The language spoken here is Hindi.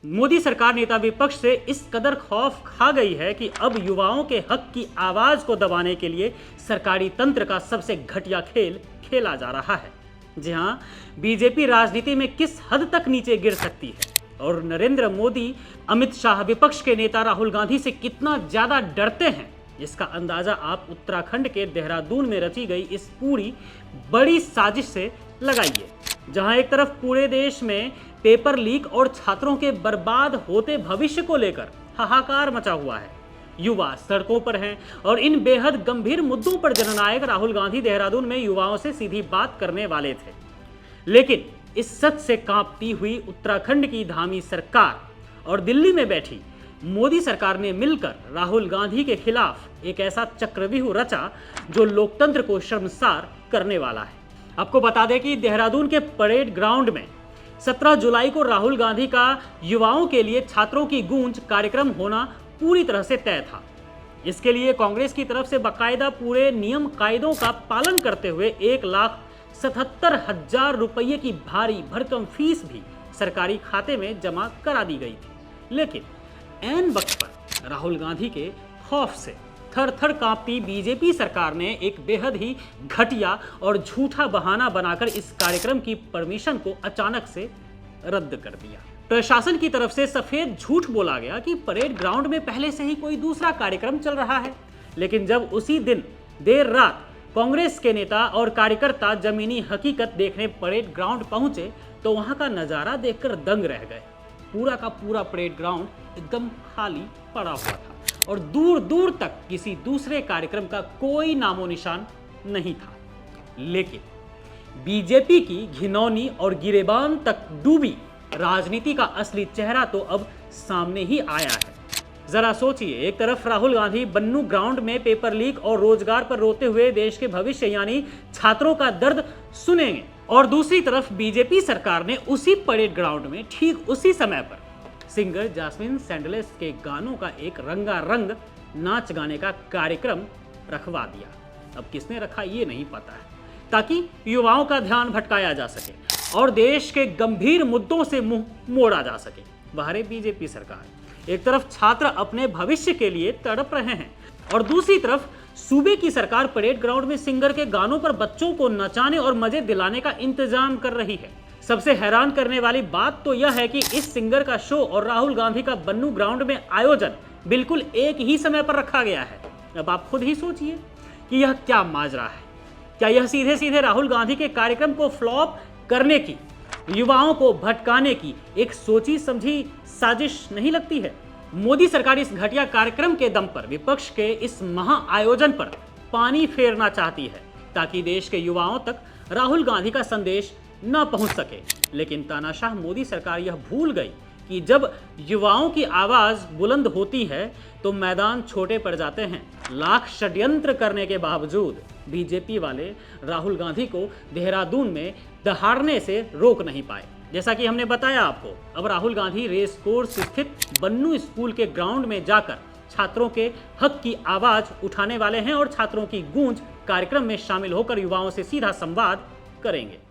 मोदी सरकार नेता विपक्ष से इस कदर खौफ खा गई है कि अब युवाओं के हक की आवाज को दबाने के लिए सरकारी तंत्र का सबसे घटिया खेल खेला जा रहा है। जी हां, बीजेपी राजनीति में किस हद तक नीचे गिर सकती है और नरेंद्र मोदी, अमित शाह विपक्ष के नेता राहुल गांधी से कितना ज्यादा डरते हैं, इसका अंदाजा आप उत्तराखंड के देहरादून में रची गई इस पूरी बड़ी साजिश से लगाइए, जहां एक तरफ पूरे देश में पेपर लीक और छात्रों के बर्बाद होते भविष्य को लेकर हाहाकार मचा हुआ है। युवा सड़कों पर हैं और इन बेहद गंभीर मुद्दों पर जननायक राहुल गांधी देहरादून में युवाओं से सीधी बात करने वाले थे। लेकिन इस सच से कांपती हुई उत्तराखंड की धामी सरकार और दिल्ली में बैठी मोदी सरकार ने मिलकर राहुल गांधी के खिलाफ एक ऐसा चक्रव्यूह रचा जो लोकतंत्र को शर्मसार करने वाला है। आपको बता दें कि देहरादून के परेड ग्राउंड में 17 जुलाई को राहुल गांधी का युवाओं के लिए छात्रों की गूंज कार्यक्रम होना पूरी तरह से तय था। इसके लिए कांग्रेस की तरफ से बाकायदा पूरे नियम कायदों का पालन करते हुए 1,77,000 रुपये की भारी भरकम फीस भी सरकारी खाते में जमा करा दी गई थी। लेकिन ऐन वक्त पर राहुल गांधी के खौफ से थर-थर कांपती बीजेपी सरकार ने एक बेहद ही घटिया और झूठा बहाना बनाकर इस कार्यक्रम की परमिशन को अचानक से रद्द कर दिया। प्रशासन की तरफ से सफेद झूठ बोला गया कि परेड ग्राउंड में पहले से ही कोई दूसरा कार्यक्रम चल रहा है। लेकिन जब उसी दिन देर रात कांग्रेस के नेता और कार्यकर्ता जमीनी हकीकत देखने परेड ग्राउंड पहुंचे तो वहां का नजारा देखकर दंग रह गए। पूरा का पूरा परेड ग्राउंड एकदम खाली पड़ा हुआ था और दूर दूर तक किसी दूसरे कार्यक्रम का कोई नामो निशान नहीं था। लेकिन बीजेपी की घिनौनी और गिरेबान तक डूबी राजनीति का असली चेहरा तो अब सामने ही आया है। जरा सोचिए, एक तरफ राहुल गांधी बन्नू ग्राउंड में पेपर लीक और रोजगार पर रोते हुए देश के भविष्य यानी छात्रों का दर्द सुनेंगे और दूसरी तरफ बीजेपी सरकार ने उसी परेड ग्राउंड में ठीक उसी समय पर सिंगर जैस्मिन सैंडलेस के गानों का एक रंगारंग नाच गाने का कार्यक्रम रखवा दिया। अब किसने रखा ये नहीं पता है, ताकि युवाओं का ध्यान भटकाया जा सके और देश के गंभीर मुद्दों से मुंह मोड़ा जा सके। बाहर बीजेपी सरकार, एक तरफ छात्र अपने भविष्य के लिए तड़प रहे हैं और दूसरी तरफ सूबे की सरकार परेड ग्राउंड में सिंगर के गानों पर बच्चों को नचाने और मजे दिलाने का इंतजाम कर रही है। सबसे हैरान करने वाली बात तो यह है कि इस सिंगर का शो और राहुल गांधी का बन्नू ग्राउंड में आयोजन बिल्कुल एक ही समय पर रखा गया है। अब आप खुद ही सोचिए कि यह क्या माजरा है। क्या यह सीधे सीधे राहुल गांधी के कार्यक्रम को फ्लॉप करने की, युवाओं को भटकाने की एक सोची समझी साजिश नहीं लगती है? मोदी सरकार इस घटिया कार्यक्रम के दम पर विपक्ष के इस महा आयोजन पर पानी फेरना चाहती है ताकि देश के युवाओं तक राहुल गांधी का संदेश न पहुंच सके। लेकिन तानाशाह मोदी सरकार यह भूल गई कि जब युवाओं की आवाज बुलंद होती है तो मैदान छोटे पड़ जाते हैं। लाख षड्यंत्र करने के बावजूद बीजेपी वाले राहुल गांधी को देहरादून में दहाड़ने से रोक नहीं पाए। जैसा कि हमने बताया आपको, अब राहुल गांधी रेस कोर्स स्थित बन्नू स्कूल के ग्राउंड में जाकर छात्रों के हक की आवाज उठाने वाले हैं और छात्रों की गूंज कार्यक्रम में शामिल होकर युवाओं से सीधा संवाद करेंगे।